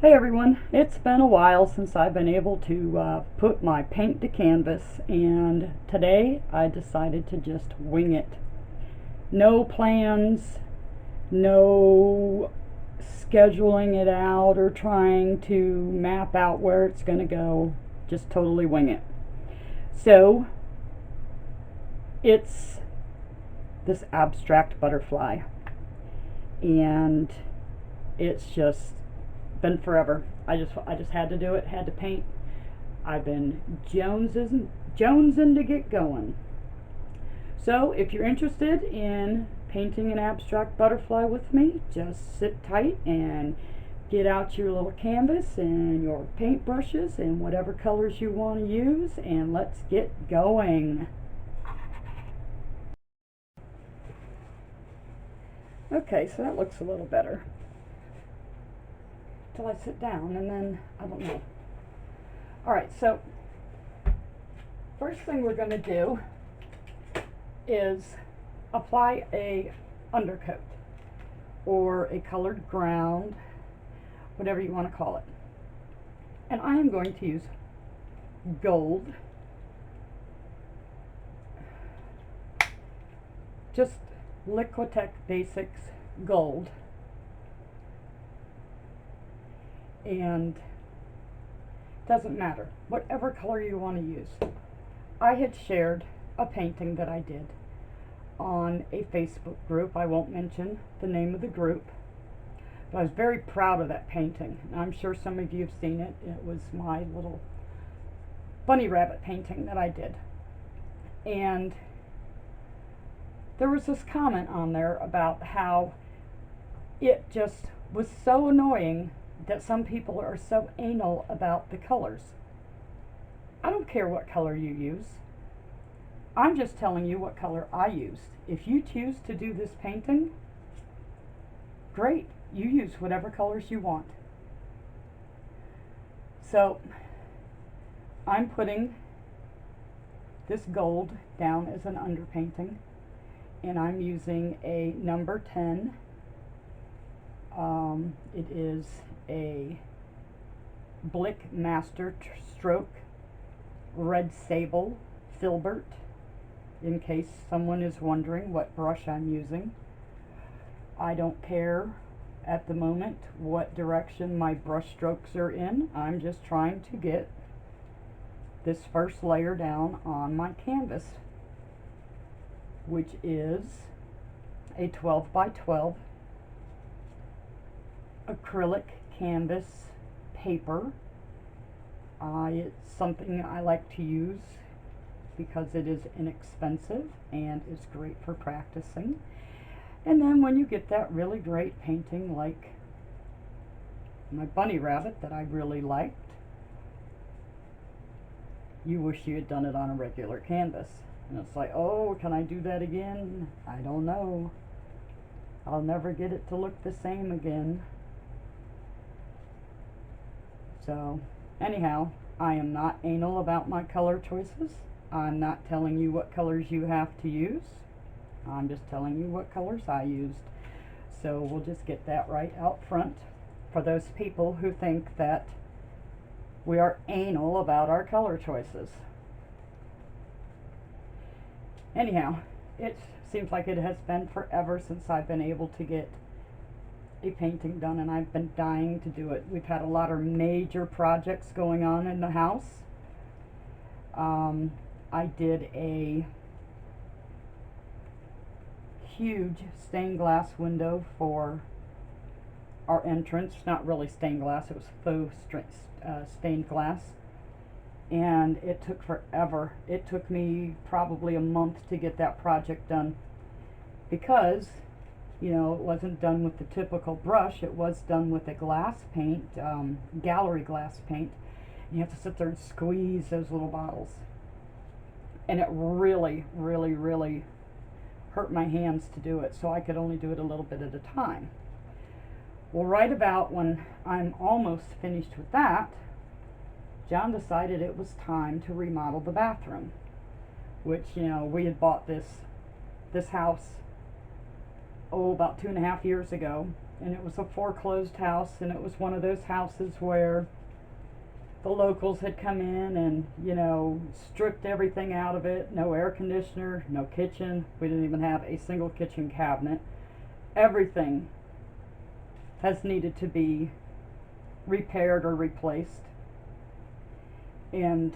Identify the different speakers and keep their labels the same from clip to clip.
Speaker 1: Hey everyone, it's been a while since I've been able to put my paint to canvas, and today I decided to just wing it. No plans, no scheduling it out or trying to map out where it's going to go, just totally wing it. So it's this abstract butterfly, and it's just been forever. I just had to do it, had to paint. I've been jonesing to get going. So if you're interested in painting an abstract butterfly with me, just sit tight and get out your little canvas and your paint brushes and whatever colors you want to use, and let's get going. Okay, so that looks a little better. Till I sit down and then, I don't know. Alright, so first thing we're going to do is apply a undercoat or a colored ground, whatever you want to call it. And I am going to use gold, just Liquitech Basics gold, and doesn't matter whatever color you want to use. I had shared a painting that I did on a Facebook group. I won't mention the name of the group, but I was very proud of that painting. And I'm sure some of you have seen it. It was my little bunny rabbit painting that I did. And there was this comment on there about how it just was so annoying that some people are so anal about the colors. I don't care what color you use. I'm just telling you what color I used. If you choose to do this painting, great. You use whatever colors you want. So I'm putting this gold down as an underpainting, and I'm using a number 10. It is a Blick Master Stroke Red Sable Filbert, in case someone is wondering what brush I'm using. I don't care at the moment what direction my brush strokes are in. I'm just trying to get this first layer down on my canvas, which is a 12 by 12 acrylic canvas paper. It's something I like to use because it is inexpensive and it's great for practicing. And then when you get that really great painting like my bunny rabbit that I really liked, you wish you had done it on a regular canvas. And it's like, oh, can I do that again? I don't know. I'll never get it to look the same again. So anyhow, I am not anal about my color choices. I'm not telling you what colors you have to use. I'm just telling you what colors I used. So we'll just get that right out front for those people who think that we are anal about our color choices. Anyhow, it seems like it has been forever since I've been able to get a painting done, and I've been dying to do it. We've had a lot of major projects going on in the house. I did a huge stained glass window for our entrance. Not really stained glass, it was faux stained glass, and it took forever. It took me probably a month to get that project done because it wasn't done with the typical brush. It was done with a glass paint, gallery glass paint. You have to sit there and squeeze those little bottles. And it really, really, really hurt my hands to do it, so I could only do it a little bit at a time. Well, right about when I'm almost finished with that, John decided it was time to remodel the bathroom, which, we had bought this house about 2.5 years ago, and it was a foreclosed house, and it was one of those houses where the locals had come in and, you know, stripped everything out of it. No air conditioner, no kitchen. We didn't even have a single kitchen cabinet. Everything has needed to be repaired or replaced. And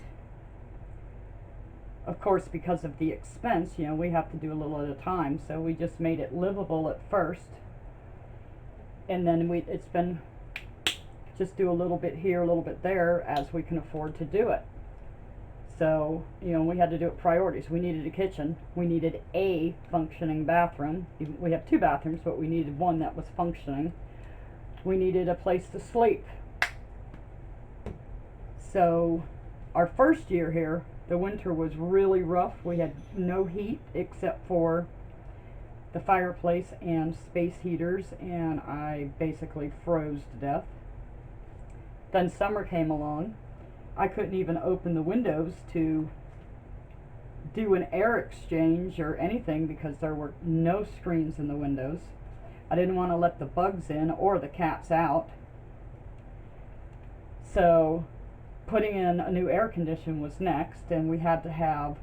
Speaker 1: of course, because of the expense, you know, we have to do a little at a time, so we just made it livable at first, and then it's been just do a little bit here, a little bit there, as we can afford to do it. So, you know, we had to do it priorities. We needed a kitchen, we needed a functioning bathroom. We have 2 bathrooms, but we needed one that was functioning. We needed a place to sleep. So our first year here, the winter was really rough. We had no heat except for the fireplace and space heaters, and I basically froze to death. Then summer came along. I couldn't even open the windows to do an air exchange or anything because there were no screens in the windows. I didn't want to let the bugs in or the cats out. So putting in a new air conditioner was next, and we had to have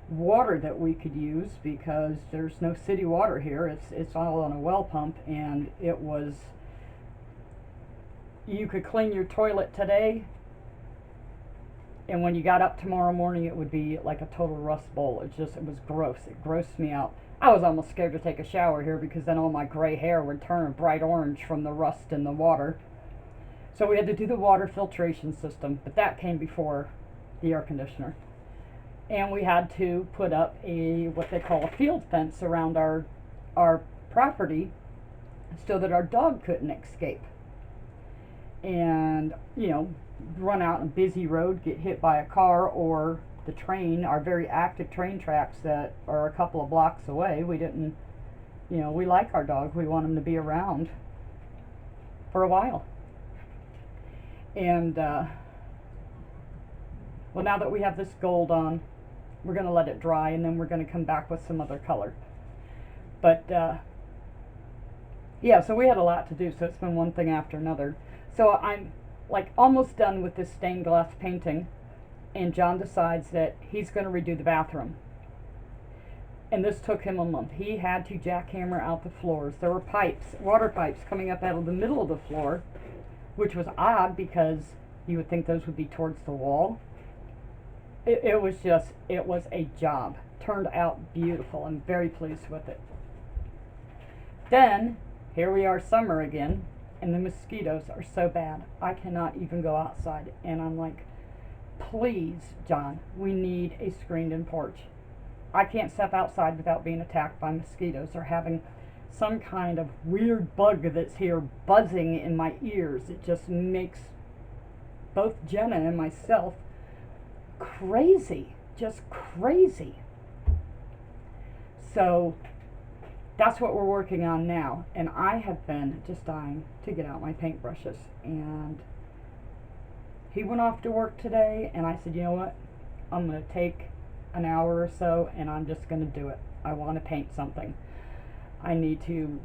Speaker 1: water that we could use because there's no city water here. It's all on a well pump, and it was, you could clean your toilet today, and when you got up tomorrow morning it would be like a total rust bowl. It was gross. It grossed me out. I was almost scared to take a shower here because then all my gray hair would turn bright orange from the rust in the water. So we had to do the water filtration system, but that came before the air conditioner. And we had to put up what they call a field fence around our property so that our dog couldn't escape. And, you know, run out on a busy road, get hit by a car or the train, our very active train tracks that are a couple of blocks away. We didn't, you know, we like our dog. We want him to be around for a while. And, well, now that we have this gold on, we're going to let it dry, and then we're going to come back with some other color. But, yeah, so we had a lot to do, so it's been one thing after another. So I'm, like, almost done with this stained glass painting, and John decides that he's going to redo the bathroom. And this took him a month. He had to jackhammer out the floors. There were pipes, water pipes coming up out of the middle of the floor, which was odd because you would think those would be towards the wall. It was a job. Turned out beautiful. I'm very pleased with it. Then, here we are, summer again, and the mosquitoes are so bad. I cannot even go outside. And I'm like, please, John, we need a screened-in porch. I can't step outside without being attacked by mosquitoes or having some kind of weird bug that's here buzzing in my ears. It just makes both Jenna and myself crazy, just crazy. So that's what we're working on now, and I have been just dying to get out my paintbrushes. And he went off to work today, and I said, you know what, I'm going to take an hour or so and I'm just going to do it. I want to paint something. I need to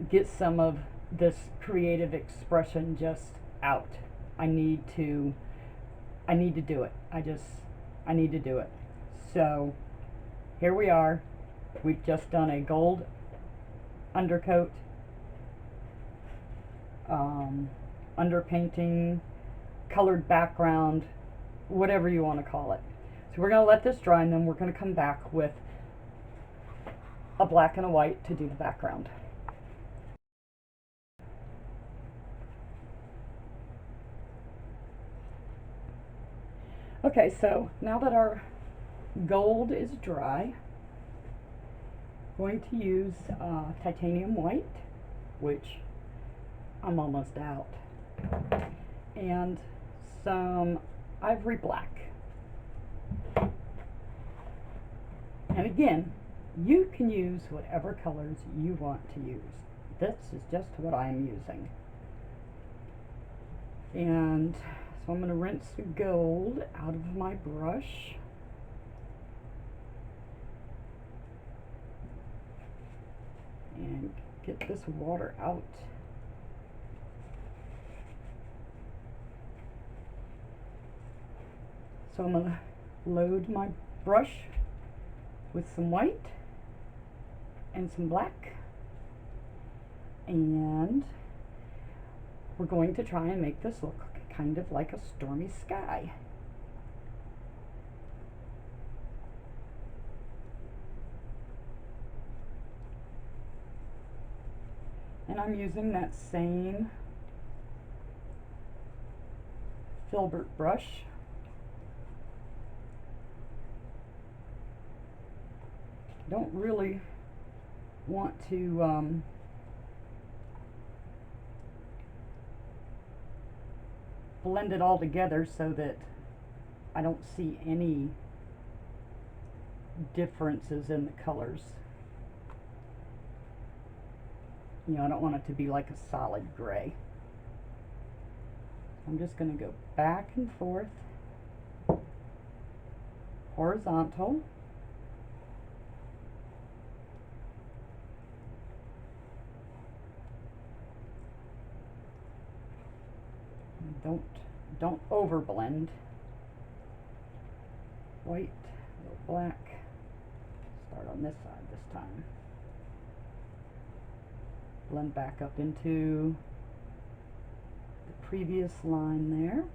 Speaker 1: get some of this creative expression just out. I need to do it. I need to do it. So here we are. We've just done a gold undercoat, underpainting, colored background, whatever you want to call it. So we're going to let this dry, and then we're going to come back with a black and a white to do the background. Okay, so now that our gold is dry, I'm going to use titanium white, which I'm almost out, and some ivory black. And again, you can use whatever colors you want to use. This is just what I'm using. And so I'm going to rinse the gold out of my brush. And get this water out. So I'm going to load my brush with some white and some black, and we're going to try and make this look kind of like a stormy sky. And I'm using that same filbert brush. Don't really want to blend it all together so that I don't see any differences in the colors. You know, I don't want it to be like a solid gray. I'm just going to go back and forth, horizontal. Don't overblend. White, a little black. Start on this side this time. Blend back up into the previous line there.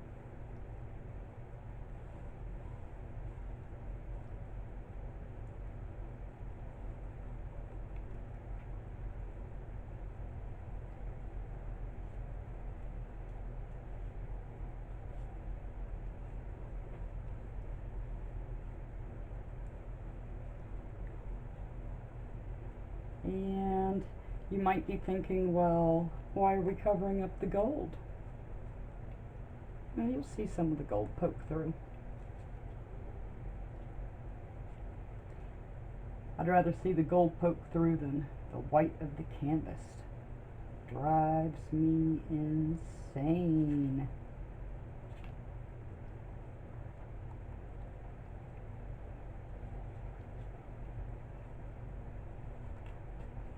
Speaker 1: And you might be thinking, well, why are we covering up the gold? Well, you'll see some of the gold poke through. I'd rather see the gold poke through than the white of the canvas. Drives me insane.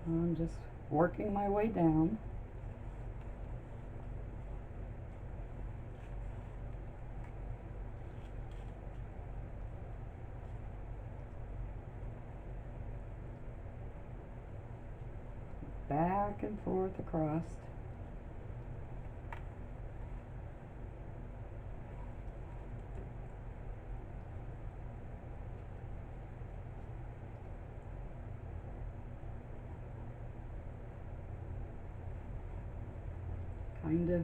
Speaker 1: I'm just working my way down. Back and forth across. Kind of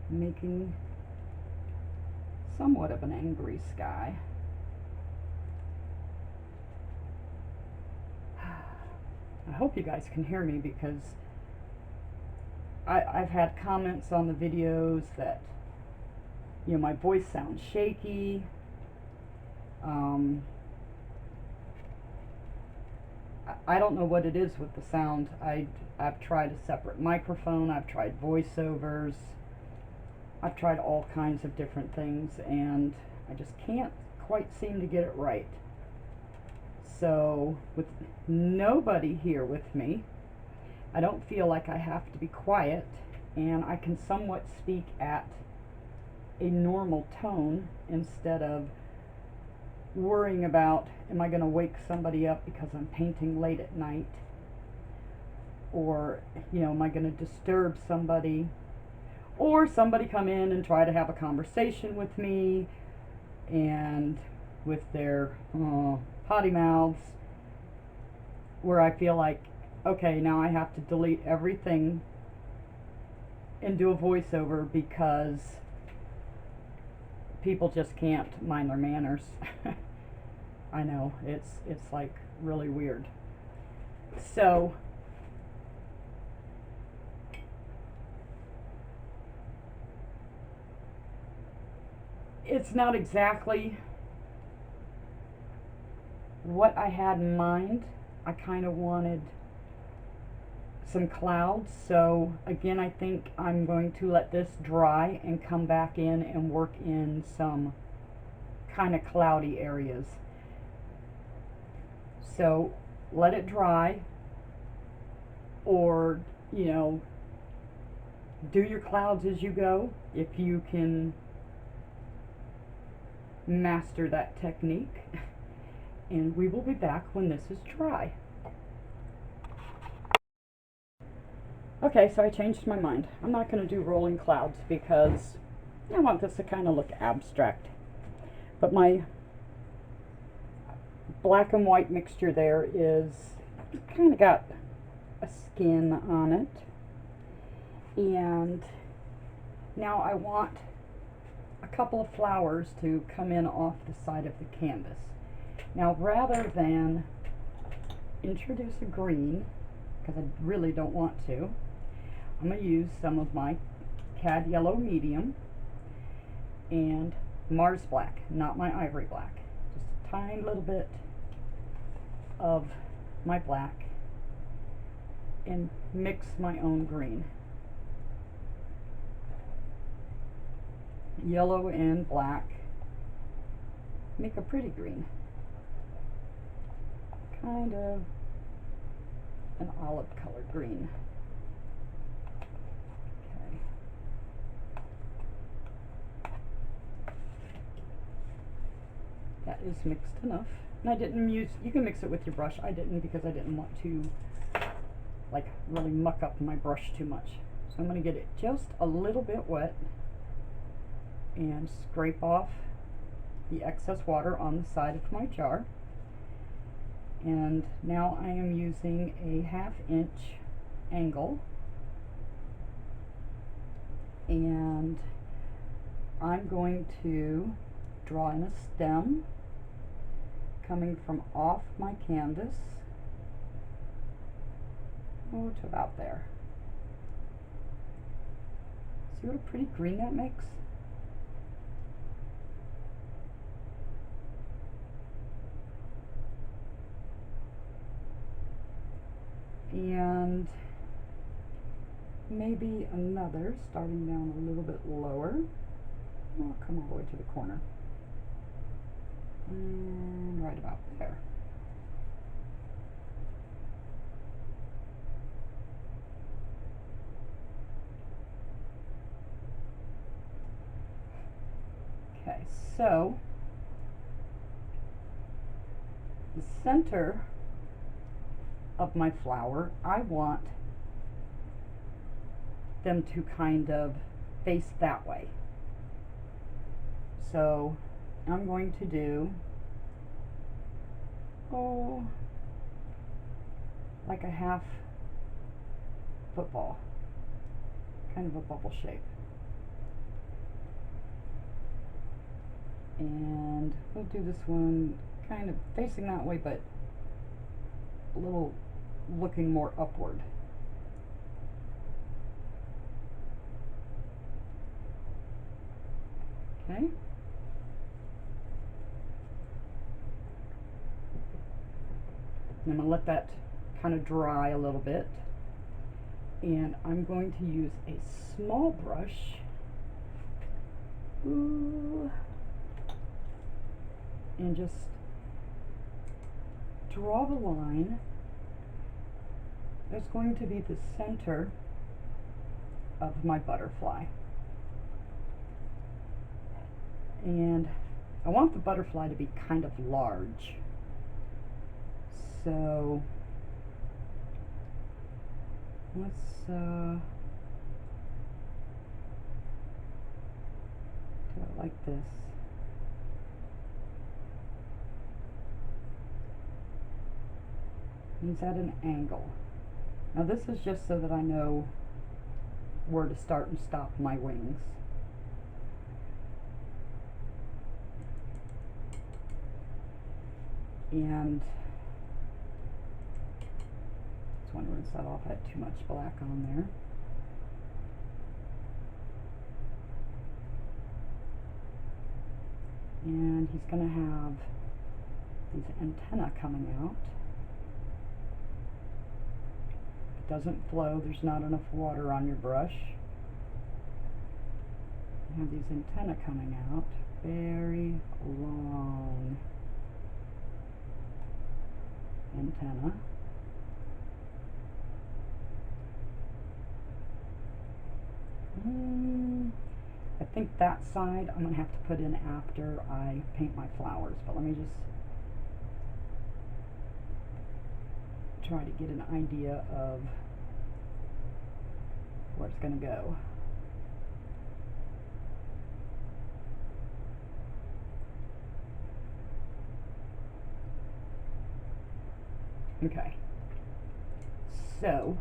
Speaker 1: making somewhat of an angry sky. I hope you guys can hear me, because I've had comments on the videos that, you know, my voice sounds shaky. I don't know what it is with the sound. I've tried a separate microphone, I've tried voiceovers, I've tried all kinds of different things, and I just can't quite seem to get it right. So, with nobody here with me, I don't feel like I have to be quiet, and I can somewhat speak at a normal tone instead of worrying about, am I going to wake somebody up because I'm painting late at night? Or, you know, am I going to disturb somebody? Or somebody come in and try to have a conversation with me, and with their potty mouths, where I feel like, okay, now I have to delete everything and do a voiceover because people just can't mind their manners. I know, it's like really weird. So it's not exactly what I had in mind. I kind of wanted some clouds, so again, I think I'm going to let this dry and come back in and work in some kind of cloudy areas. So let it dry, or, you know, do your clouds as you go if you can master that technique. And we will be back when this is dry. Okay, so I changed my mind. I'm not going to do rolling clouds because I want this to kind of look abstract. But my black and white mixture there is kind of got a skin on it. And now I want a couple of flowers to come in off the side of the canvas. Now, rather than introduce a green, because I really don't want to, I'm going to use some of my Cad Yellow Medium and Mars Black, not my Ivory Black. Just a tiny little bit of my black and mix my own green. Yellow and black make a pretty green. Kind of an olive colored green. Okay. That is mixed enough. And I didn't use, you can mix it with your brush. I didn't because I didn't want to like really muck up my brush too much. So I'm going to get it just a little bit wet and scrape off the excess water on the side of my jar. And now I am using a 1/2 inch angle, and I'm going to draw in a stem coming from off my canvas to about there. See what a pretty green that makes? And maybe another starting down a little bit lower. I'll come all the way to the corner. And right about there. Okay, so the center of my flower, I want them to kind of face that way. So I'm going to do, like a 1/2 football, kind of a bubble shape. And we'll do this one kind of facing that way, but a little looking more upward. Okay. I'm going to let that kind of dry a little bit. And I'm going to use a small brush. And just draw the line that's going to be the center of my butterfly. And I want the butterfly to be kind of large. So let's do it like this. He's at an angle. Now this is just so that I know where to start and stop my wings. And I was wondering if that off had too much black on there. And he's going to have these antennae coming out. It doesn't flow, there's not enough water on your brush. You have these antennae coming out, very long antenna. I think that side I'm going to have to put in after I paint my flowers, but let me just try to get an idea of where it's going to go. Okay, so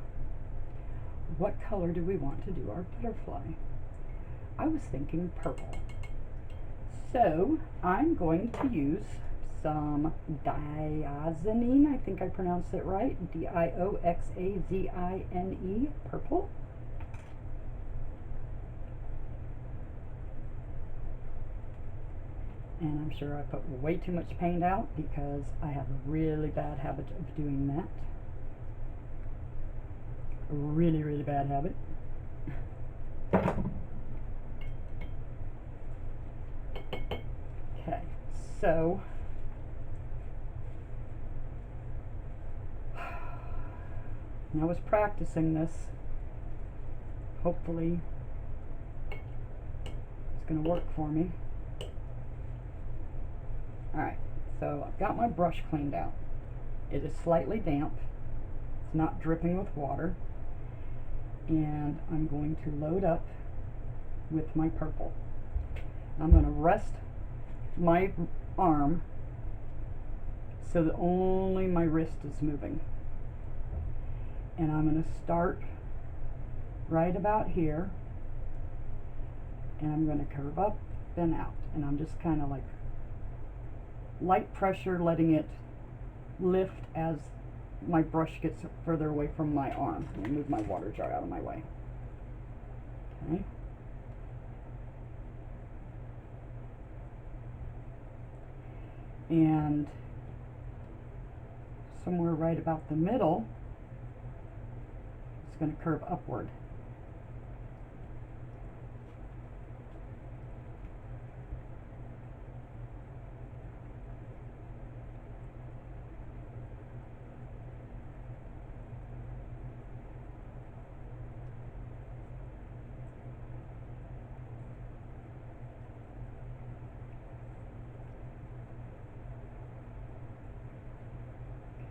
Speaker 1: what color do we want to do our butterfly? I was thinking purple. So I'm going to use some diazanine, I think I pronounced it right, Dioxazine, purple. And I'm sure I put way too much paint out because I have a really bad habit of doing that. A really, really bad habit. Okay, so I was practicing this. Hopefully it's going to work for me. Alright, so I've got my brush cleaned out. It is slightly damp. It's not dripping with water. And I'm going to load up with my purple. I'm going to rest my arm so that only my wrist is moving. And I'm going to start right about here. And I'm going to curve up and out. And I'm just kind of like light pressure, letting it lift as my brush gets further away from my arm. Let me move my water jar out of my way. Okay. And somewhere right about the middle, it's going to curve upward.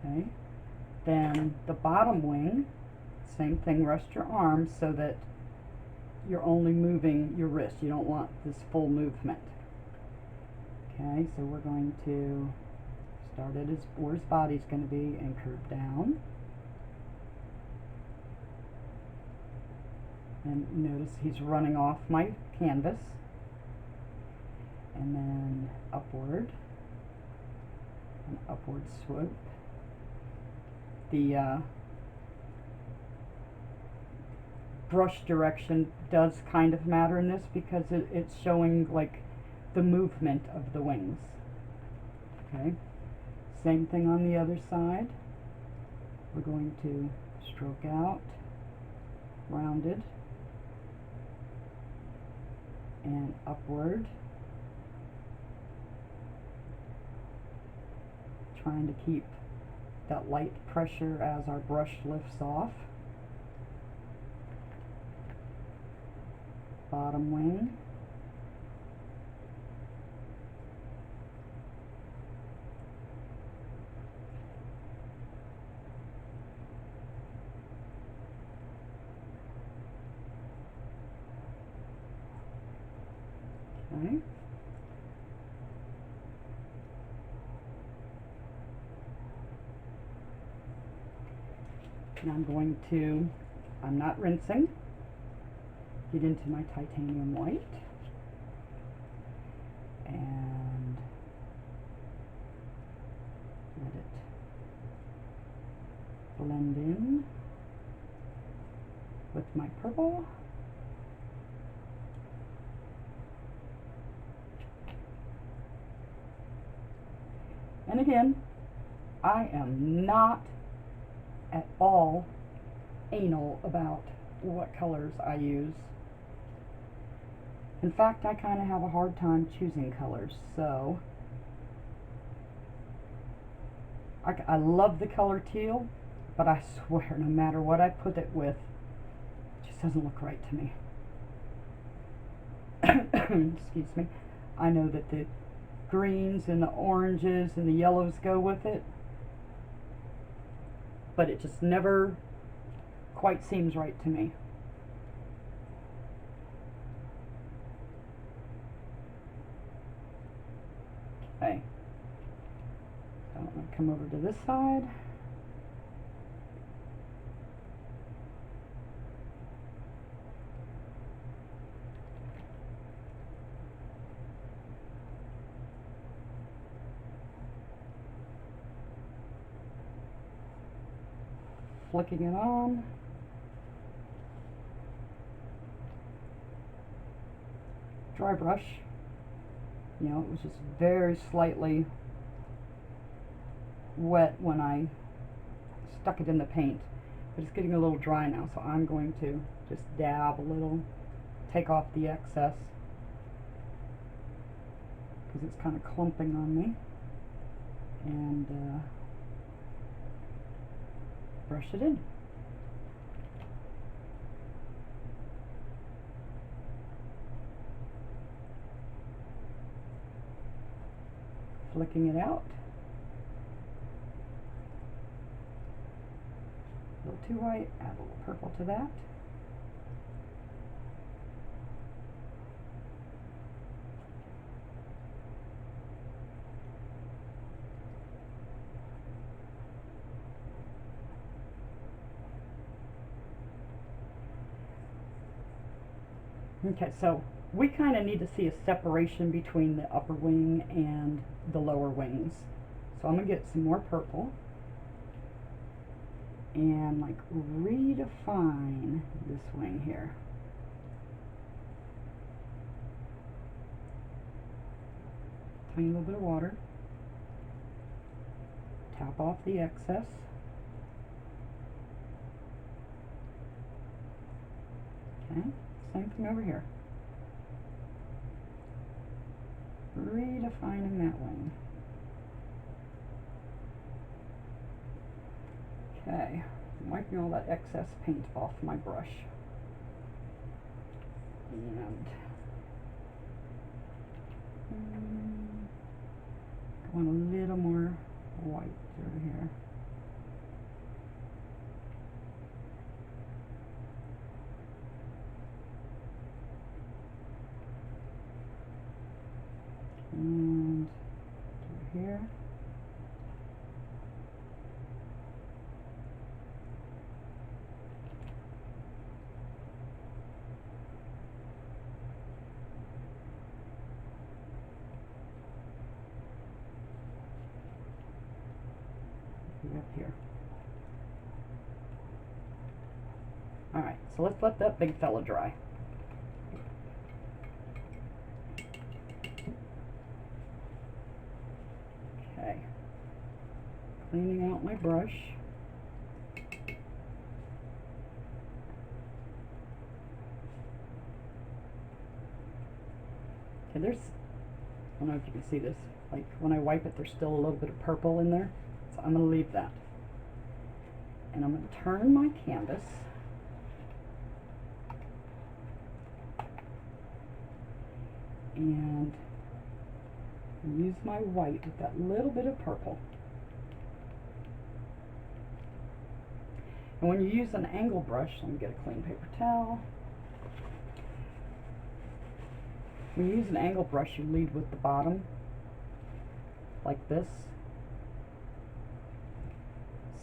Speaker 1: Okay, then the bottom wing, same thing, rest your arms so that you're only moving your wrist. You don't want this full movement. Okay, so we're going to start it as where his body's going to be and curve down. And notice he's running off my canvas. And then upward, an upward swoop. The brush direction does kind of matter in this because it's showing like the movement of the wings. Okay, same thing on the other side. We're going to stroke out, rounded, and upward, trying to keep that light pressure as our brush lifts off. Bottom wing. Okay. Now I'm not rinsing, get into my titanium white and let it blend in with my purple. And again, I am not at all anal about what colors I use. In fact, I kind of have a hard time choosing colors, so I love the color teal, but I swear no matter what I put it with, it just doesn't look right to me. excuse me, I know that the greens and the oranges and the yellows go with it, but it just never quite seems right to me. Okay, so I'm going to come over to this side. Flicking it on. Dry brush. You know, it was just very slightly wet when I stuck it in the paint, but it's getting a little dry now, so I'm going to just dab a little, take off the excess because it's kind of clumping on me, and brush it in. Flicking it out. A little too white, add a little purple to that. Okay, so we kind of need to see a separation between the upper wing and the lower wings. So I'm going to get some more purple and like redefine this wing here. Tiny little bit of water. Tap off the excess. Okay, same thing over here. Redefining that wing. Okay, I'm wiping all that excess paint off my brush. And going a little more white through here. And through here. Up here. Alright, so let's let that big fella dry. Okay. Cleaning out my brush. Okay, there's, I don't know if you can see this, like when I wipe it, there's still a little bit of purple in there. So I'm going to leave that. And I'm going to turn my canvas and use my white with that little bit of purple. And when you use an angle brush, let me get a clean paper towel. When you use an angle brush, you lead with the bottom, like this.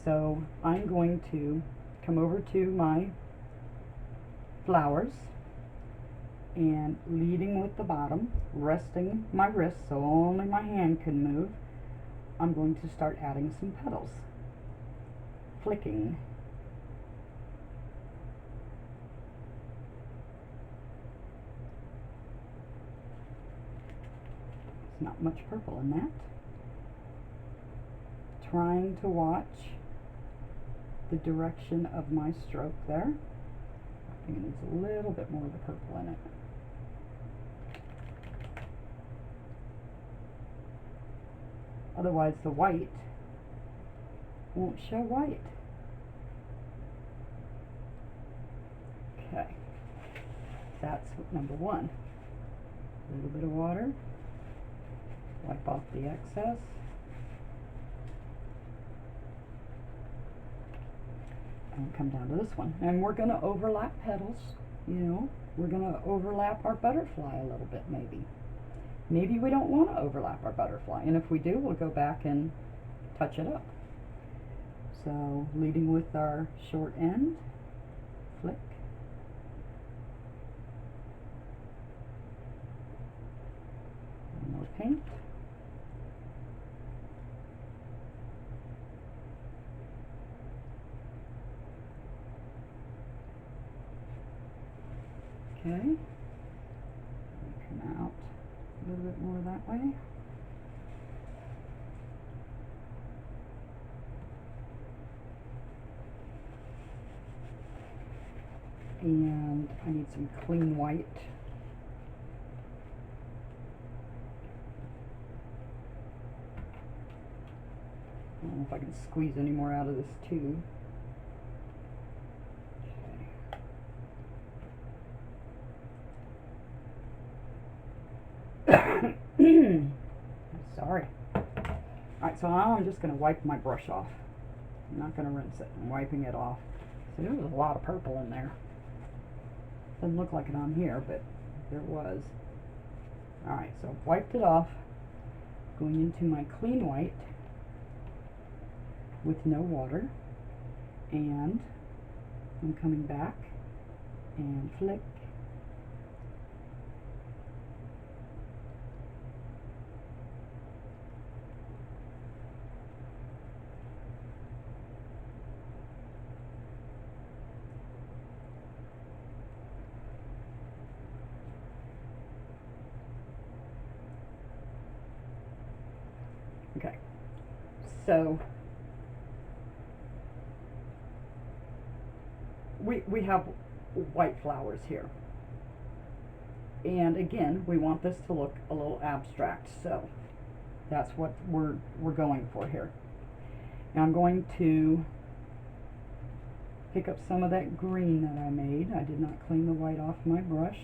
Speaker 1: So I'm going to come over to my flowers and leading with the bottom, resting my wrist so only my hand can move. I'm going to start adding some petals, flicking. There's not much purple in that. Trying to watch the direction of my stroke there. I think it needs a little bit more of the purple in it. Otherwise the white won't show white. Okay, that's number one. A little bit of water. Wipe off the excess. And come down to this one. And we're going to overlap petals, you know. We're going to overlap our butterfly a little bit maybe. Maybe we don't want to overlap our butterfly. And if we do, we'll go back and touch it up. So leading with our short end, flick. One more paint. Okay, come out a little bit more that way. And I need some clean white. I don't know if I can squeeze any more out of this tube. Sorry. Alright, so now I'm just going to wipe my brush off. I'm not going to rinse it. I'm wiping it off. So there was a lot of purple in there. Doesn't look like it on here, but there was. Alright, so I've wiped it off. Going into my clean white with no water. And I'm coming back and flick. Okay, so we have white flowers here. And again, we want this to look a little abstract, so that's what we're going for here. Now I'm going to pick up some of that green that I made. I did not clean the white off my brush.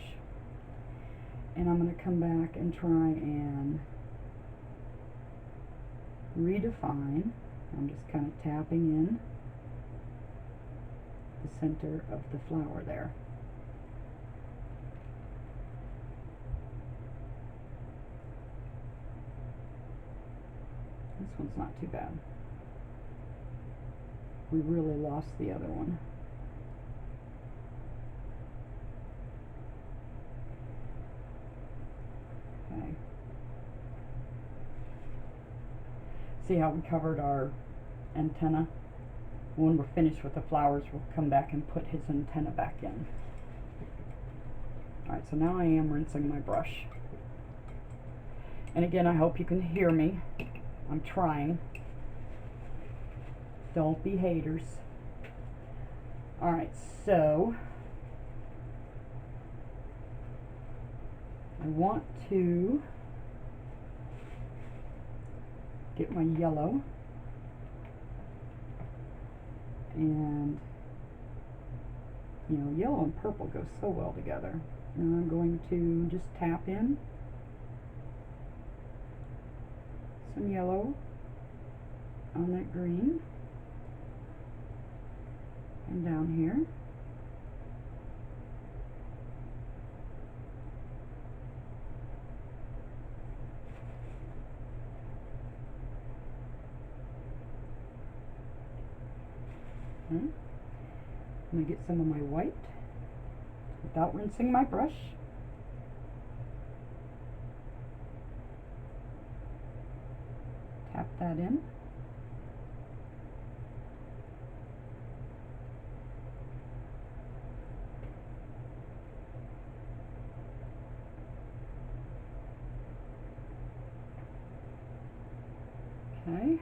Speaker 1: And I'm going to come back and try and redefine. I'm just kind of tapping in the center of the flower there. This one's not too bad. We really lost the other one. Okay. See how we covered our antenna? When we're finished with the flowers, we'll come back and put his antenna back in. Alright, so now I am rinsing my brush. And again, I hope you can hear me. I'm trying. Don't be haters. Alright, so I want to get my yellow and you know, yellow and purple go so well together. And I'm going to just tap in some yellow on that green and down here. I'm going to get some of my white without rinsing my brush. Tap that in. Okay.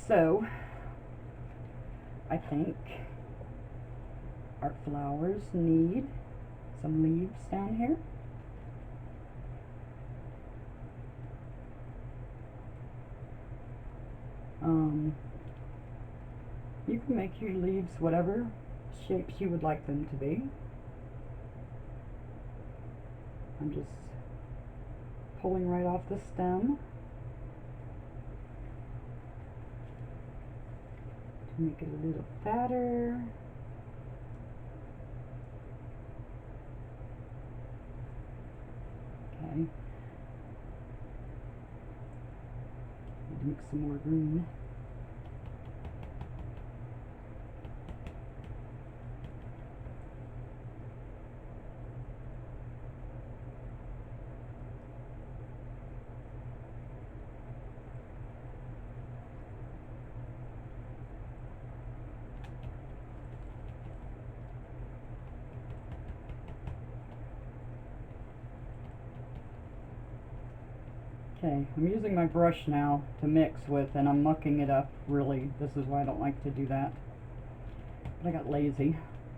Speaker 1: So I think our flowers need some leaves down here. You can make your leaves whatever shapes you would like them to be. I'm just pulling right off the stem to make it a little fatter. Okay. Need to mix some more green. Okay, I'm using my brush now to mix with, and I'm mucking it up, really. This is why I don't like to do that. But I got lazy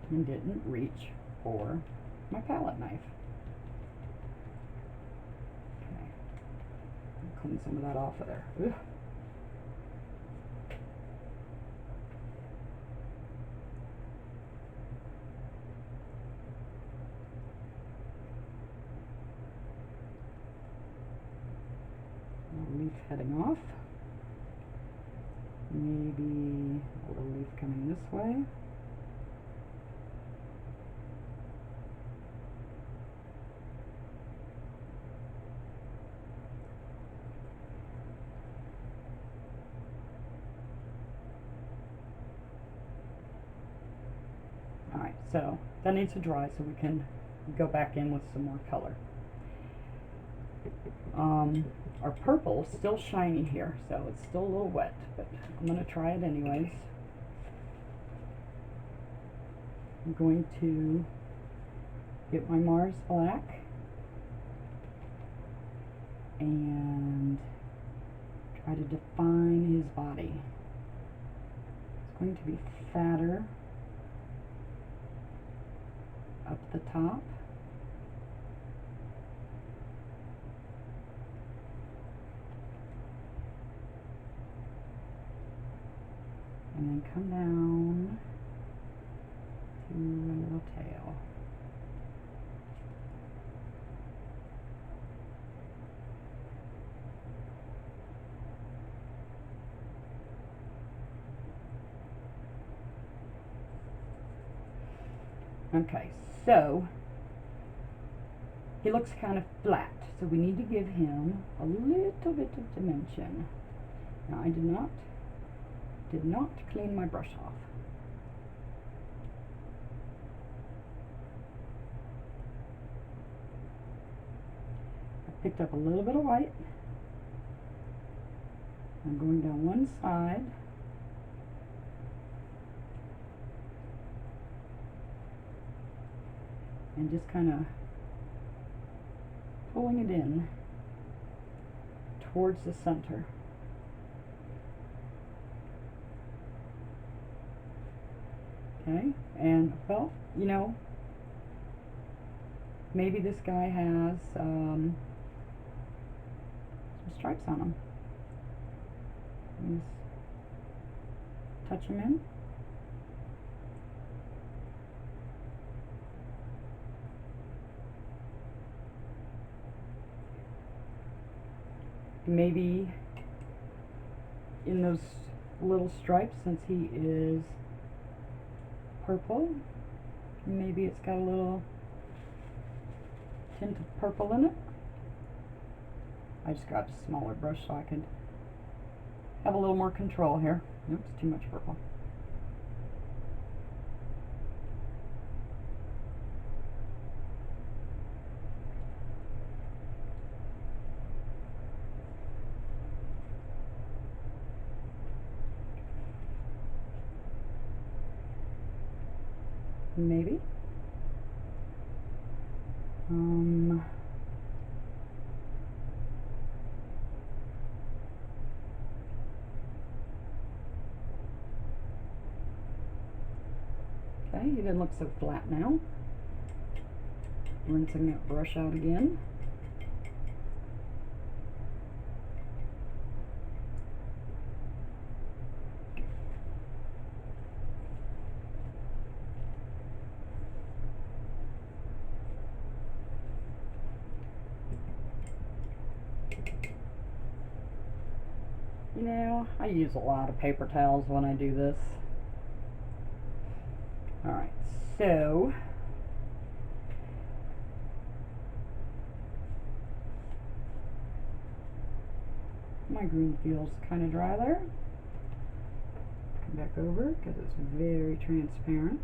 Speaker 1: and didn't reach for my palette knife. Okay, clean some of that off of there. Ugh. Leaf heading off. Maybe a little leaf coming this way. Alright, so that needs to dry so we can go back in with some more color. Our purple is still shiny here, so it's still a little wet, but I'm going to try it anyways. I'm going to get my Mars black and try to define his body. It's going to be fatter up the top. And then come down to a little tail. Okay, so he looks kind of flat, so we need to give him a little bit of dimension. Now I did not clean my brush off. I picked up a little bit of white. I'm going down one side. And just kind of pulling it in towards the center. Okay, and well, you know, maybe this guy has some stripes on him. Just touch him in. Maybe in those little stripes, since he is purple, maybe it's got a little tint of purple in it. I just grabbed a smaller brush so I could have a little more control here. Oops, too much purple. Maybe. Okay, he didn't look so flat now. Rinsing that brush out again. You know, I use a lot of paper towels when I do this. Alright, so my green feels kind of dry there. Come back over because it's very transparent.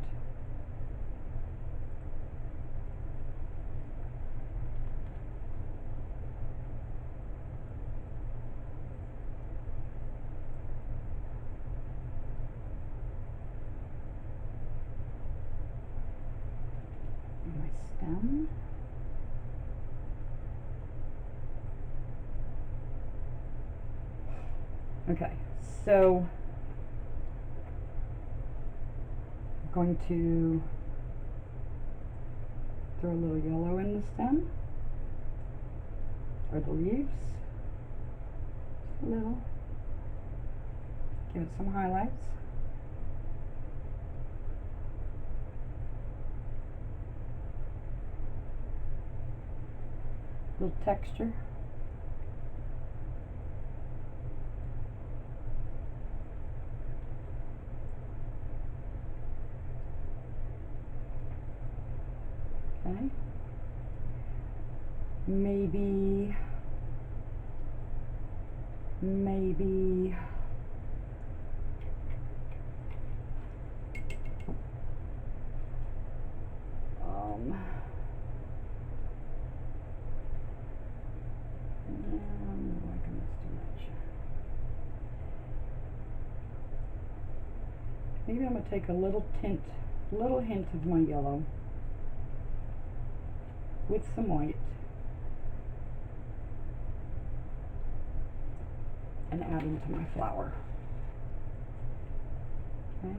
Speaker 1: My stem. Okay, so I'm going to throw a little yellow in the stem or the leaves. Just a little. Give it some highlights. A little texture. Okay. Maybe I'm liking this too much. Maybe I'm going to take a little hint of my yellow with some white and add into my flower. Okay.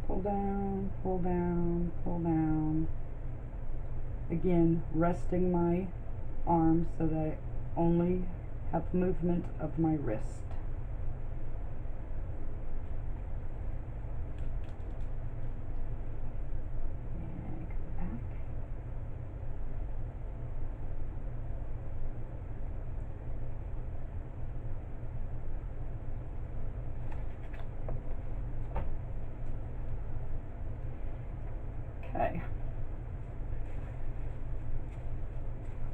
Speaker 1: Pull down, pull down, pull down. Again, resting my arm so that I only have movement of my wrist. And go back. Okay.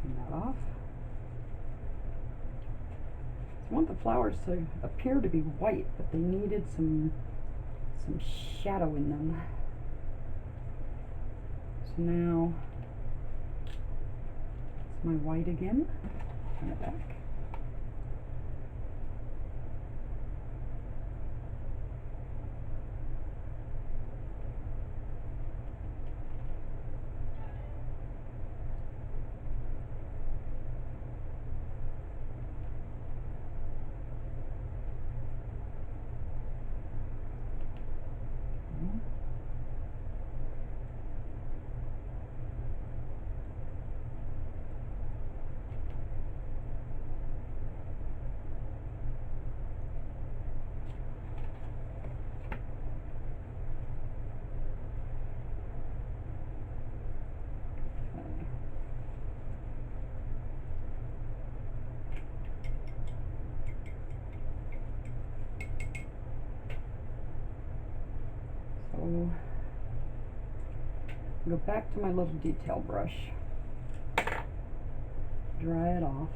Speaker 1: Clean that off. I want the flowers to appear to be white, but they needed some shadow in them. So now it's my white again. Turn it back. So go back to my little detail brush, dry it off.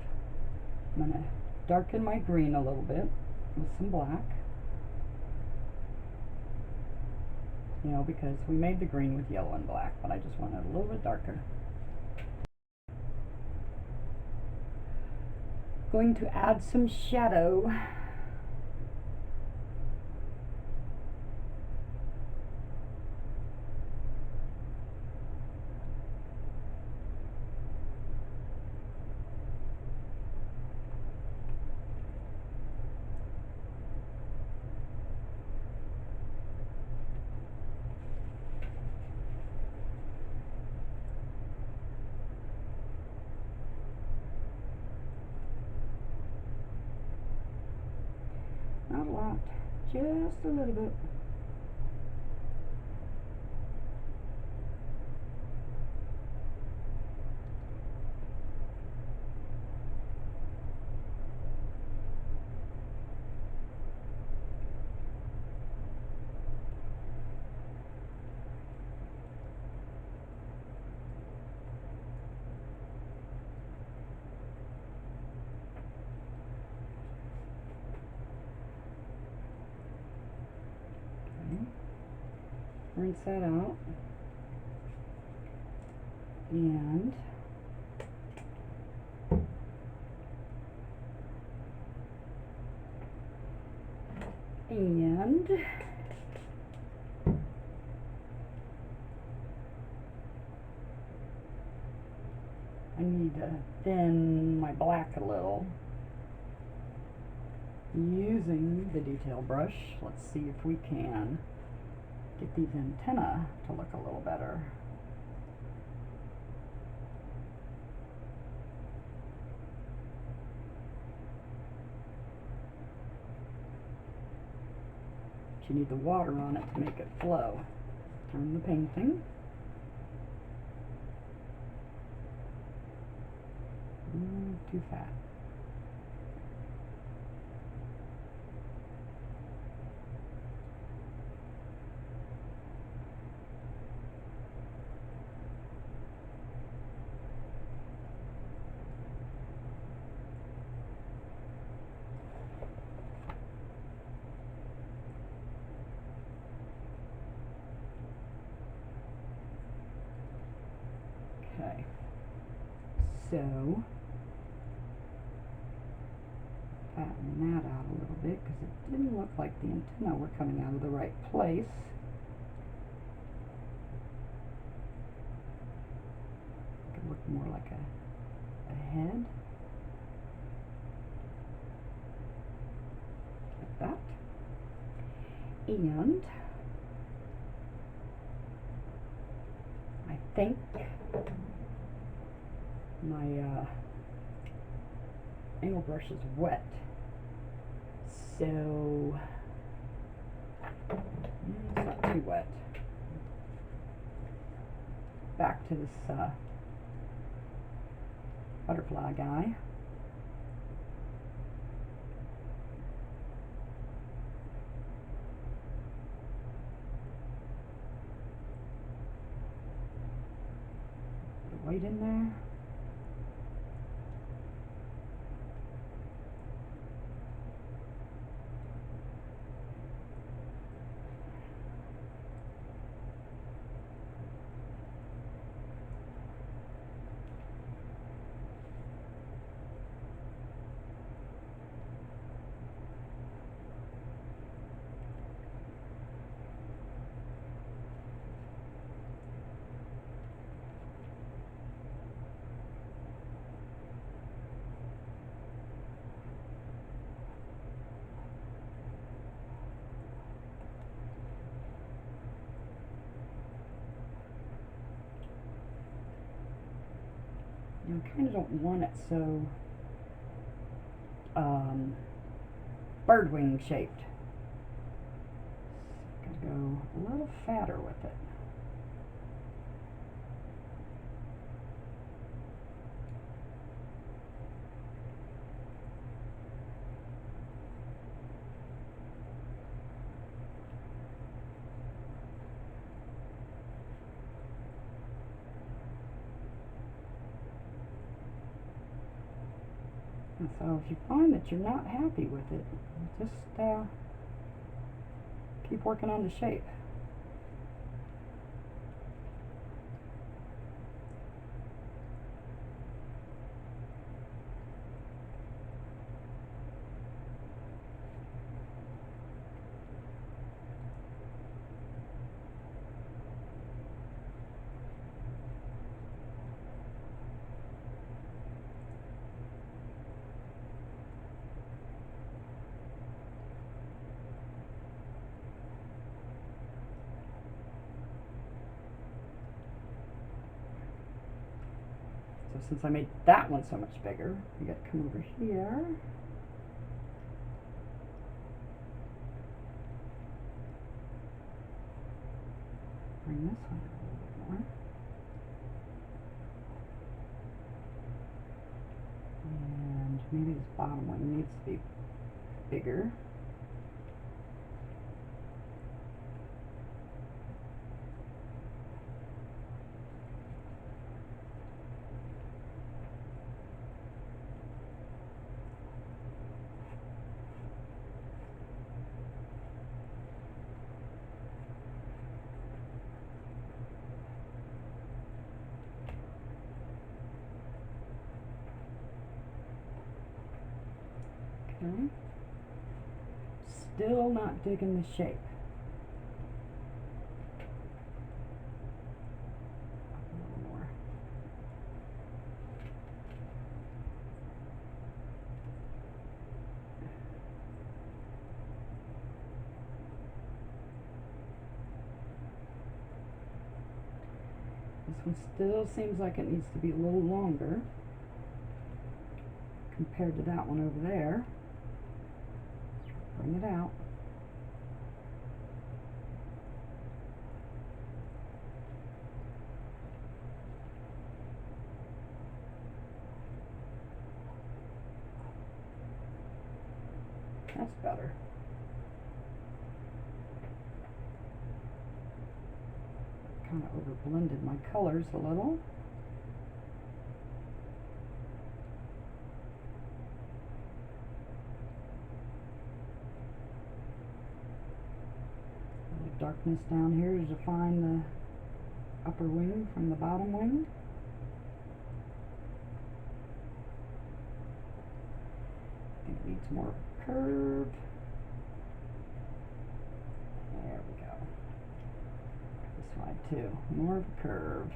Speaker 1: I'm going to darken my green a little bit with some black, you know, because we made the green with yellow and black, but I just want it a little bit darker. Going to add some shadow. Not a lot, just a little bit. Rinse that out, and I need to thin my black a little using the detail brush. Let's see if we can get these antennae to look a little better. But you need the water on it to make it flow. Turn the painting. Too fat. Okay, so fatten that out a little bit because it didn't look like the antennae were coming out of the right place. It could look more like a head. Like that. And I think my angle brush is wet, so it's not too wet. Back to this butterfly guy. Put white in there. I kind of don't want it so bird wing shaped. So I'm going to go a little fatter with it. And so if you find that you're not happy with it, just keep working on the shape. So since I made that one so much bigger, you got to come over here bring this one a little bit more. And maybe this bottom one needs to be bigger. Okay. Still not digging the shape. A little more. This one still seems like it needs to be a little longer compared to that one over there. Bring it out. That's better. Kind of over blended my colors a little. Darkness down here to define the upper wing from the bottom wing. I think it needs more of a curve. There we go. This side too, more of a curve.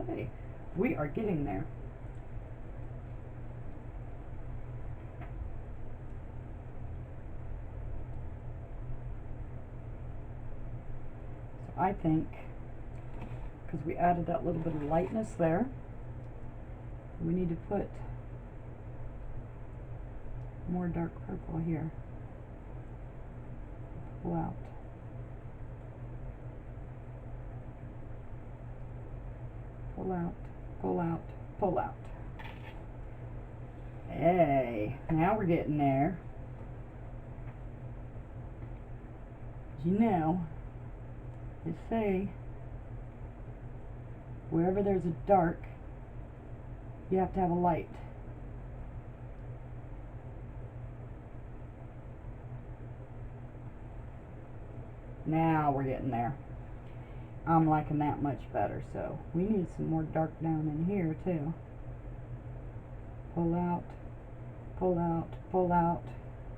Speaker 1: Okay, we are getting there. So I think, because we added that little bit of lightness there, we need to put more dark purple here. Pull out. Pull out, pull out, pull out. Hey, now we're getting there. As you know, they say wherever there's a dark, you have to have a light. Now we're getting there. I'm liking that much better, so we need some more dark down in here too. Pull out, pull out, pull out.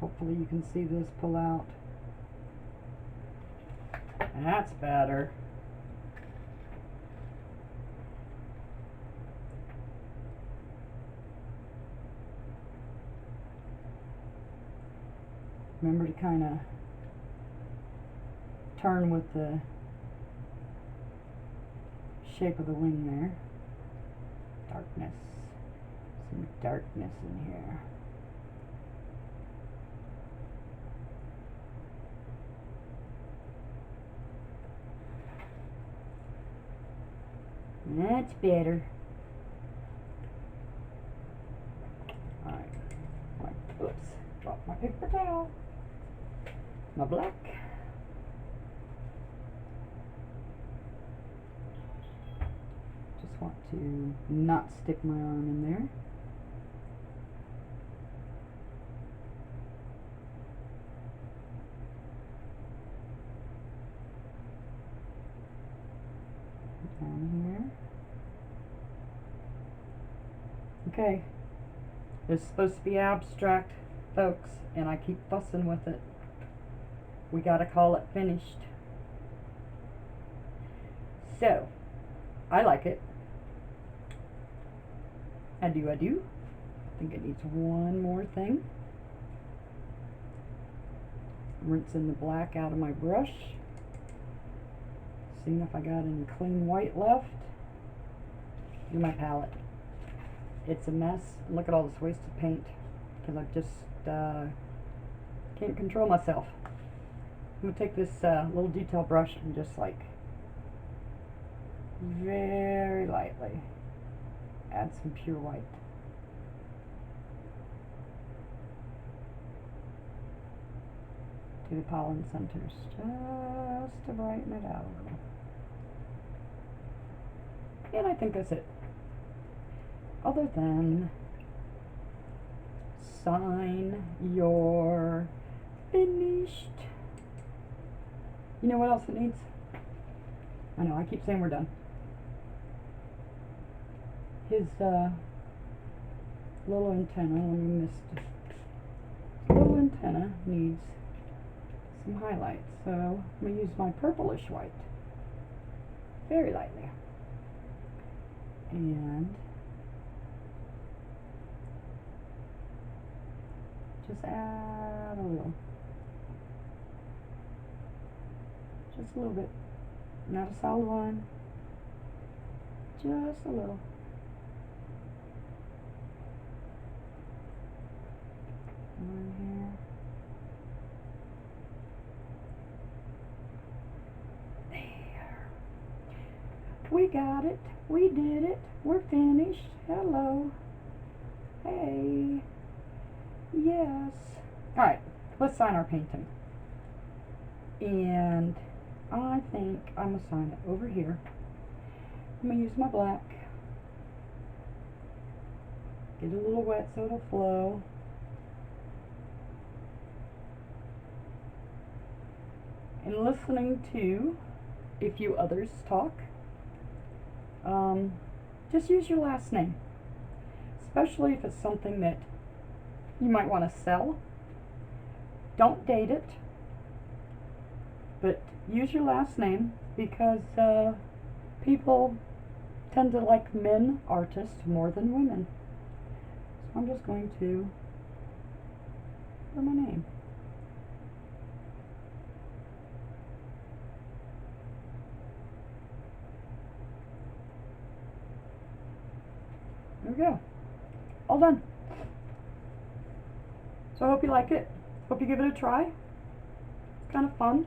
Speaker 1: Hopefully you can see this pull out. That's better. Remember to kind of turn with the shape of the wing there. Darkness. Some darkness in here. That's better. Alright. Oops. Dropped my paper towel. My black. Want to not stick my arm in there. Down here. Okay. It's supposed to be abstract, folks, and I keep fussing with it. We gotta call it finished. So, I like it. I do. I think it needs one more thing. Rinsing the black out of my brush. Seeing if I got any clean white left. Look at my palette. It's a mess. Look at all this wasted paint because I just can't control myself. I'm going to take this little detail brush and just like very lightly add some pure white. To the pollen centers, just to brighten it out a little. And I think that's it. Other than sign your finished. You know what else it needs? I know, I keep saying we're done. His little antenna, when you missed it. His little antenna needs some highlights, so I'm going to use my purplish white very lightly. And just add a little. Just a little bit. Not a solid one. Just a little. One here. There. We got it. We did it. We're finished. Hello. Hey. Yes. Alright, let's sign our painting. And I think I'm going to sign it over here. I'm going to use my black. Get a little wet so it'll flow. And listening to a few others talk, just use your last name. Especially if it's something that you might want to sell. Don't date it, but use your last name because people tend to like men artists more than women. So I'm just going to put my name. There we go. All done. So I hope you like it. Hope you give it a try. It's kind of fun.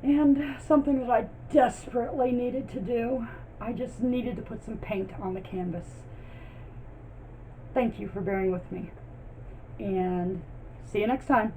Speaker 1: And something that I desperately needed to do. I just needed to put some paint on the canvas. Thank you for bearing with me. And see you next time.